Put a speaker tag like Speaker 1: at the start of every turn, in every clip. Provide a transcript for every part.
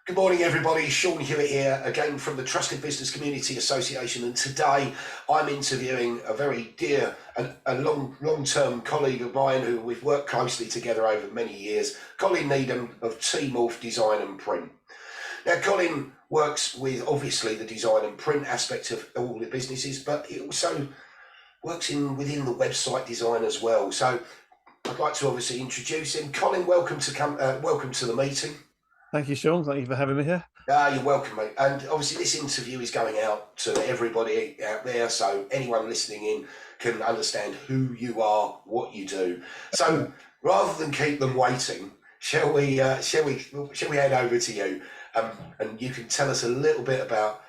Speaker 1: Good morning, everybody. Sean Hewitt here, again from the Trusted Business Community Association, and today I'm interviewing a very dear and a long-term colleague of mine who we've worked closely together over many years, Colin Needham of TMORPH Design and Print. Now, Colin works with, obviously, the design and print aspect of all the businesses, but he also works within the website design as well. So I'd like to obviously introduce him. Colin, welcome to the meeting.
Speaker 2: Thank you, Sean. Thank you for having me here.
Speaker 1: You're welcome, mate. And obviously this interview is going out to everybody out there, so anyone listening in can understand who you are, what you do. So rather than keep them waiting, shall we head over to you, and you can tell us a little bit about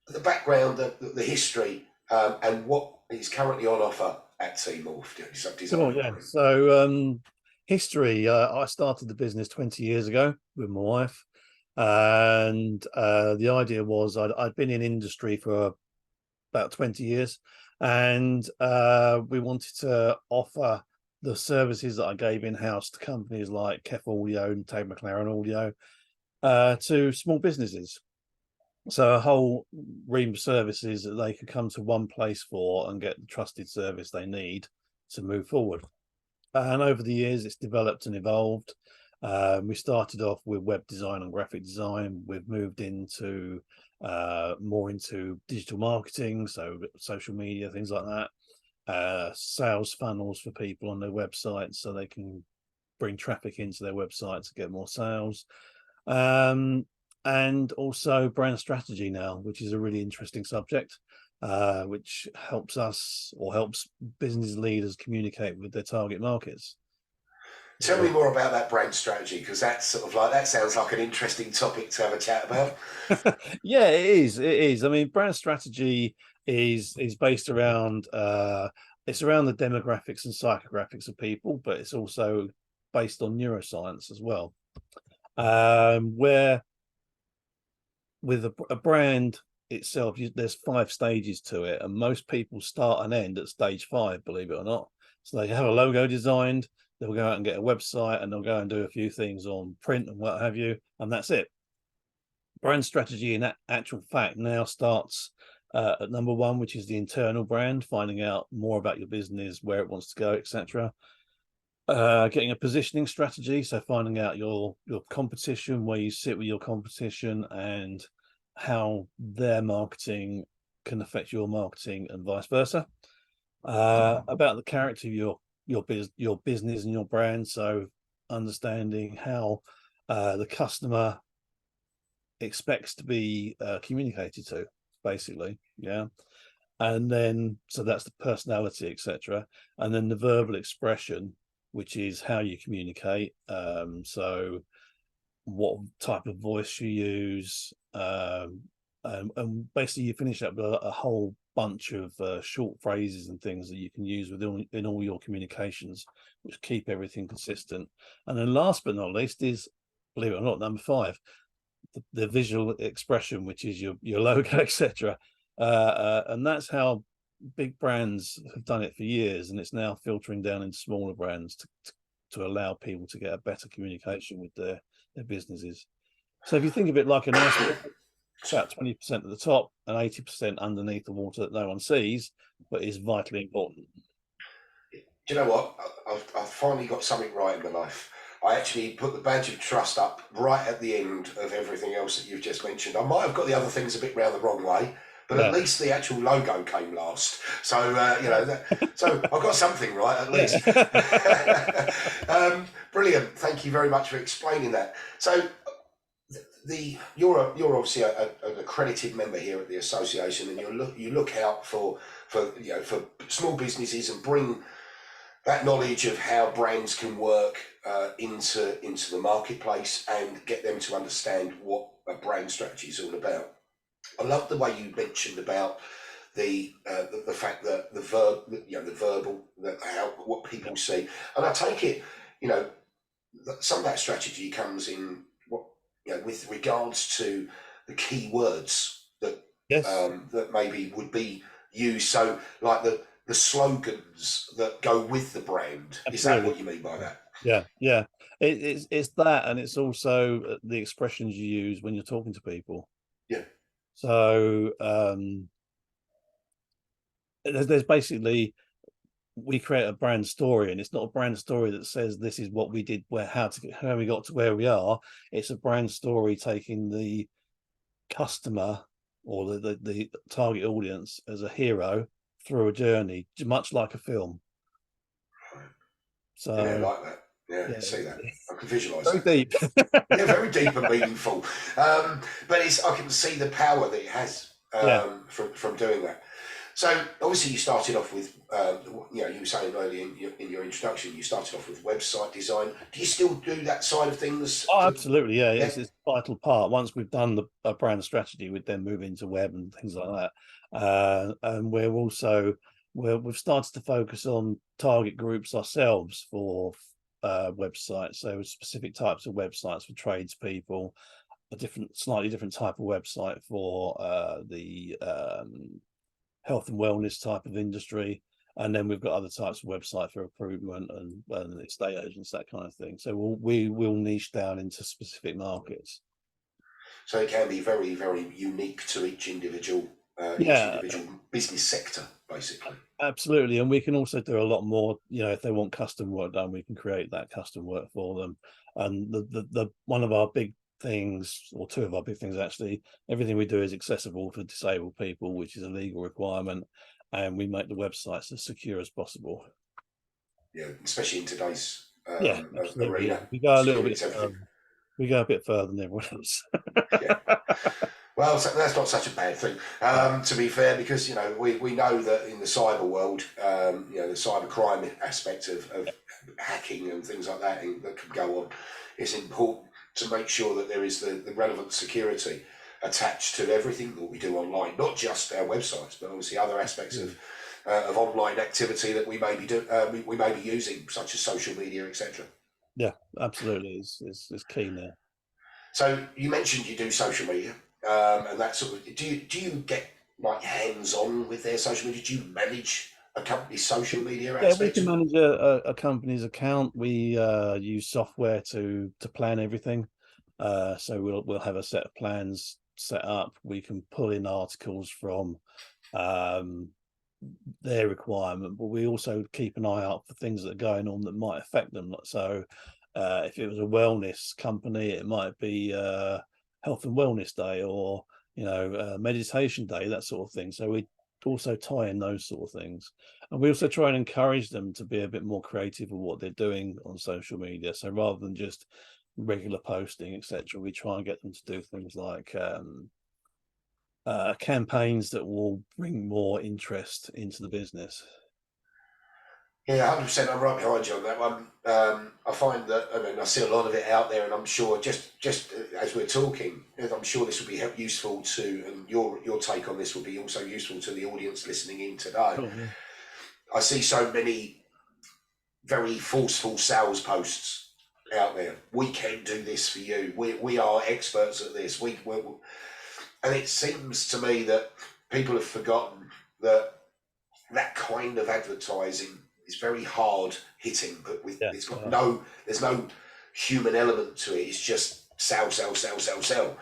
Speaker 1: the background, the history, and what is currently on offer at TMORPH.
Speaker 2: Sure, yeah. So history, I started the business 20 years ago with my wife. And the idea was I'd been in industry for about 20 years, and we wanted to offer the services that I gave in-house to companies like Kef Audio and Tate McLaren Audio to small businesses. So a whole ream of services that they could come to one place for and get the trusted service they need to move forward. And over the years, it's developed and evolved. We started off with web design and graphic design. We've moved into more into digital marketing, so social media, things like that. Sales funnels for people on their websites so they can bring traffic into their website to get more sales. And also brand strategy now, which is a really interesting subject, which helps us or helps business leaders communicate with their target markets.
Speaker 1: Tell me more about that brand strategy, because that's sort of like, that sounds like an interesting topic to have a chat about.
Speaker 2: Yeah, it is. It is. I mean, brand strategy is based around it's around the demographics and psychographics of people, but it's also based on neuroscience as well. Where with a brand itself, there's 5 stages to it, and most people start and end at stage 5, believe it or not. So they have a logo designed, they'll go out and get a website, and they'll go and do a few things on print and what have you, and that's it. Brand strategy in actual fact now starts at number 1, which is the internal brand, finding out more about your business, where it wants to go, etc. Getting a positioning strategy, so finding out your competition, where you sit with your competition, and how their marketing can affect your marketing, and vice versa. About the character of your business and your brand, so understanding how the customer expects to be communicated to, basically. Yeah. And then so that's the personality, etc. And then the verbal expression, which is how you communicate, so what type of voice you use, and basically you finish up with a whole bunch of short phrases and things that you can use in all your communications, which keep everything consistent. And then last but not least is, believe it or not, number 5, the visual expression, which is your logo, etc. And that's how big brands have done it for years, and it's now filtering down into smaller brands to allow people to get a better communication with their businesses. So if you think of it like an iceberg, about 20% at the top and 80% underneath the water that no one sees, but is vitally important.
Speaker 1: Do you know what? I've finally got something right in my life. I actually put the badge of trust up right at the end of everything else that you've just mentioned. I might have got the other things a bit round the wrong way, but
Speaker 2: Yeah.
Speaker 1: at least the actual logo came last. So so I've got something right at least. Brilliant. Thank you very much for explaining that. So you're obviously an accredited member here at the association, and you look out for small businesses and bring that knowledge of how brands can work into the marketplace and get them to understand what a brand strategy is all about. I love the way you mentioned about the fact that the verbal, what people see, and I take it, some of that strategy comes in with regards to the key words that
Speaker 2: Yes.
Speaker 1: That maybe would be used. So like the slogans that go with the brand. Absolutely. Is that what you mean by that?
Speaker 2: Yeah. It's that, and it's also the expressions you use when you're talking to people.
Speaker 1: Yeah.
Speaker 2: So there's basically, we create a brand story, and it's not a brand story that says this is what we did, how we got to where we are. It's a brand story taking the customer or the target audience as a hero through a journey, much like a film.
Speaker 1: Yeah, I
Speaker 2: So
Speaker 1: like that. Yeah,
Speaker 2: yeah,
Speaker 1: see that. I can visualise
Speaker 2: very
Speaker 1: that.
Speaker 2: deep.
Speaker 1: Yeah, very deep and meaningful. But I can see the power that it has
Speaker 2: Yeah.
Speaker 1: from doing that. So obviously you started off with, you were saying earlier in your introduction, you started off with website design. Do you still do that side of things?
Speaker 2: Oh, absolutely. Yeah,
Speaker 1: Yeah.
Speaker 2: it's a vital part. Once we've done a brand strategy, we'd then move into web and things like that. And we've started to focus on target groups ourselves for websites. So specific types of websites for tradespeople, slightly different type of website for the health and wellness type of industry. And then we've got other types of website for recruitment and estate agents, that kind of thing. So we will niche down into specific markets.
Speaker 1: So it can be very, very unique to each
Speaker 2: Yeah,
Speaker 1: individual business sector, basically.
Speaker 2: absolutely. And we can also do a lot more, if they want custom work done, we can create that custom work for them. And the one of our big things, or two of our big things actually, everything we do is accessible for disabled people, which is a legal requirement, and we make the websites as secure as possible.
Speaker 1: Yeah, especially in today's
Speaker 2: Yeah, absolutely. Yeah.
Speaker 1: arena.
Speaker 2: We go a little
Speaker 1: Security
Speaker 2: bit
Speaker 1: is everything.
Speaker 2: we go a bit further than everyone else.
Speaker 1: Yeah. Well, that's not such a bad thing, to be fair, because we know that in the cyber world, the cyber crime aspect of hacking and things like that that can go on, it's important to make sure that there is the relevant security attached to everything that we do online, not just our websites, but obviously other aspects of online activity that we may be using, such as social media, etc.
Speaker 2: Yeah, absolutely. It's key now.
Speaker 1: So you mentioned you do social media, and that sort of. Do you get like hands on with their social media? Do you manage a company's social media
Speaker 2: Yeah, we
Speaker 1: aspect
Speaker 2: can
Speaker 1: of it?
Speaker 2: manage a company's account. We use software to plan everything. So we'll have a set of plans set up. We can pull in articles from um, their requirement, but we also keep an eye out for things that are going on that might affect them. So if it was a wellness company, it might be health and wellness day, or meditation day, that sort of thing. So we also tie in those sort of things, and we also try and encourage them to be a bit more creative with what they're doing on social media. So rather than just regular posting, etc., we try and get them to do things like campaigns that will bring more interest into the business.
Speaker 1: Yeah, 100%. I'm right behind you on that one. I find that I see a lot of it out there, and I'm sure just as we're talking, I'm sure this will be useful to, and your take on this will be also useful to the audience listening in today.
Speaker 2: Oh, yeah.
Speaker 1: I see so many very forceful sales posts out there. We can do this for you. We are experts at this. And it seems to me that people have forgotten that kind of advertising is very hard hitting, but
Speaker 2: Yeah,
Speaker 1: it's got there's no human element to it. It's just sell, sell, sell, sell, sell,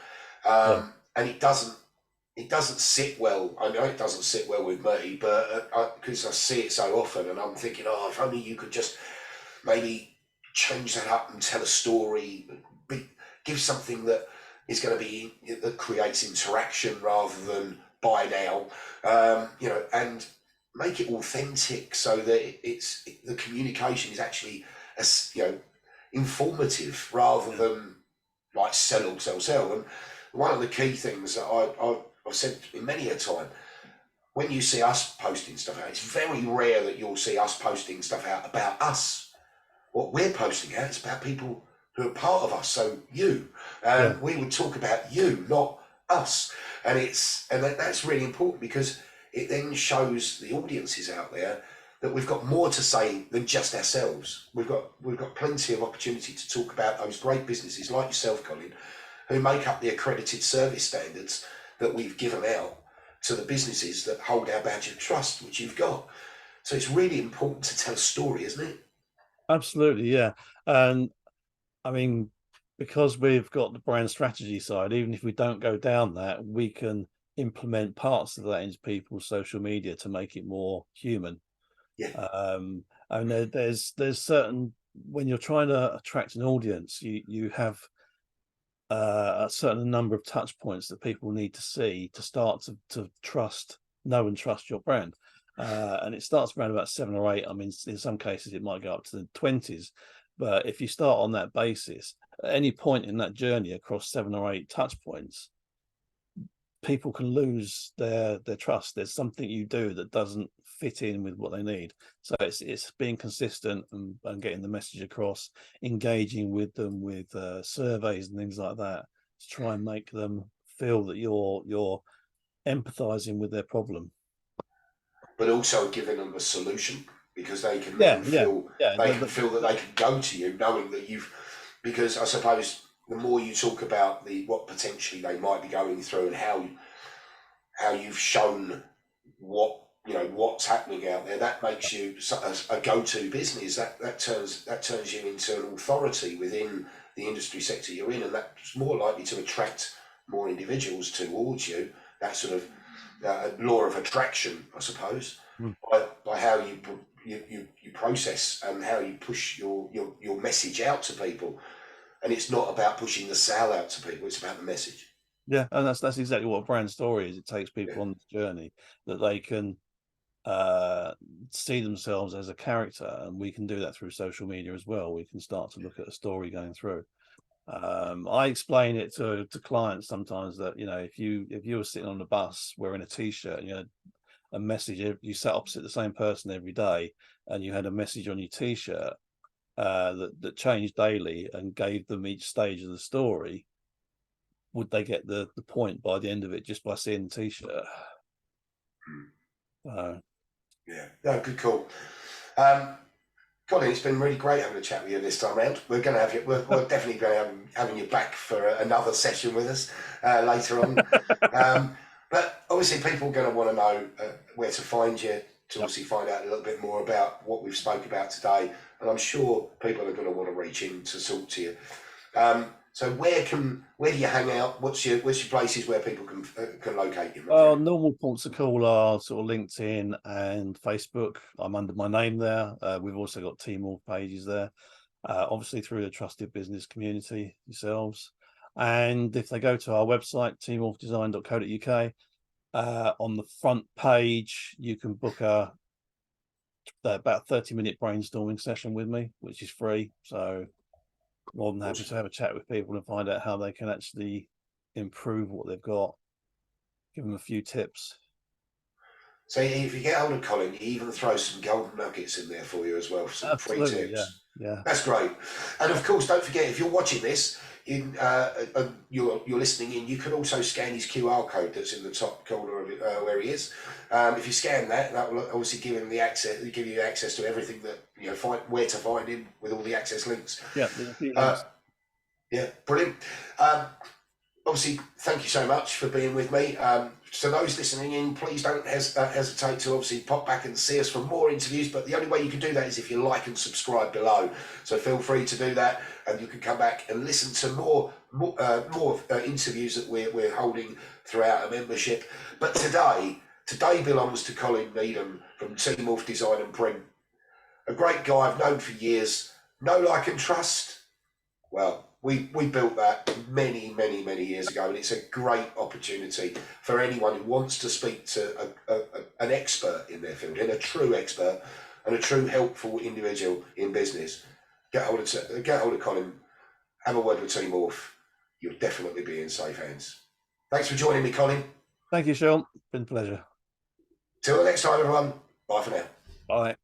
Speaker 2: yeah,
Speaker 1: and it doesn't sit well. I know it doesn't sit well with me, but because I see it so often, and I'm thinking, oh, if only you could just maybe change that up and tell a story, give something that is going to be that creates interaction rather than buy now, and make it authentic so that the communication is actually informative rather
Speaker 2: yeah,
Speaker 1: than like sell, sell, sell. And one of the key things that I've said in many a time, when you see us posting stuff out, it's very rare that you'll see us posting stuff out about us. What we're posting out is about people who are part of us, so you.
Speaker 2: yeah,
Speaker 1: And we would talk about you, not us. And that's really important, because it then shows the audiences out there that we've got more to say than just ourselves. We've got plenty of opportunity to talk about those great businesses like yourself, Colin, who make up the accredited service standards that we've given out to the businesses that hold our badge of trust, which you've got. So it's really important to tell a story, isn't it?
Speaker 2: absolutely, yeah. And I mean, because we've got the brand strategy side, even if we don't go down that, we can implement parts of that into people's social media to make it more human.
Speaker 1: Yeah.
Speaker 2: And there's certain, when you're trying to attract an audience, you have a certain number of touch points that people need to see to start to know and trust your brand. And it starts around about 7 or 8. I mean, in some cases it might go up to the 20s, but if you start on that basis, at any point in that journey across 7 or 8 touch points, people can lose their trust. There's something you do that doesn't fit in with what they need. So it's being consistent and getting the message across, engaging with them with surveys and things like that to try and make them feel that you're empathizing with their problem.
Speaker 1: But also giving them a solution, because they can
Speaker 2: Yeah,
Speaker 1: then
Speaker 2: yeah,
Speaker 1: feel
Speaker 2: yeah.
Speaker 1: they can feel that they can go to you, knowing that you've. Because I suppose the more you talk about what potentially they might be going through and how you've shown what's happening out there, that makes you a go-to business. That turns you into an authority within the industry sector you're in, and that's more likely to attract more individuals towards you. That sort of law of attraction, I suppose, by how you process and how you push your message out to people. And it's not about pushing the sale out to people; it's about the message.
Speaker 2: Yeah, and that's exactly what a brand story is. It takes people
Speaker 1: Yeah.
Speaker 2: on this journey that they can see themselves as a character, and we can do that through social media as well. We can start to look at a story going through. I explain it to clients sometimes that, if you were sitting on the bus wearing a t-shirt and you had a message, you sat opposite the same person every day and you had a message on your t-shirt that changed daily and gave them each stage of the story, would they get the point by the end of it just by seeing the t-shirt?
Speaker 1: Yeah, no, good call. Colin, it's been really great having a chat with you this time round. We're going to have you. We're definitely going to have having you back for another session with us later on. But obviously, people are going to want to know where to find you to obviously find out a little bit more about what we've spoke about today. And I'm sure people are going to want to reach in to talk to you. So where do you hang out? What's your places where people can locate you?
Speaker 2: Well, normal ports of call are sort of LinkedIn and Facebook. I'm under my name there. We've also got TMORPH pages there, obviously through the trusted business community yourselves. And if they go to our website, tmorphdesign.co.uk, on the front page, you can book about 30-minute brainstorming session with me, which is free. So more than happy to have a chat with people and find out how they can actually improve what they've got. Give them a few tips.
Speaker 1: So if you get hold of Colin, he even throws some golden nuggets in there for you as well, some free tips.
Speaker 2: Yeah.
Speaker 1: That's great. And of course, don't forget, if you're watching this, you're listening in, you can also scan his QR code that's in the top corner of it, where he is. If you scan that will obviously give him give you access to everything that find where to find him with all the access links.
Speaker 2: Yeah, there's a few links.
Speaker 1: Yeah, brilliant. Obviously, thank you so much for being with me. To those listening in, please don't hesitate to obviously pop back and see us for more interviews. But the only way you can do that is if you like and subscribe below. So feel free to do that, and you can come back and listen to more interviews that we're holding throughout our membership. But today belongs to Colin Needham from TMORPH Design and Print. A great guy I've known for years. Know, like and trust. Well, we built that many years ago, and it's a great opportunity for anyone who wants to speak to an expert in their field, and a true expert and a true helpful individual in business. Get hold of Colin, have a word with TMORPH. You'll definitely be in safe hands. Thanks for joining me, Colin.
Speaker 2: Thank you, Sean. Been a pleasure.
Speaker 1: Till the next time, everyone. Bye for now.
Speaker 2: Bye.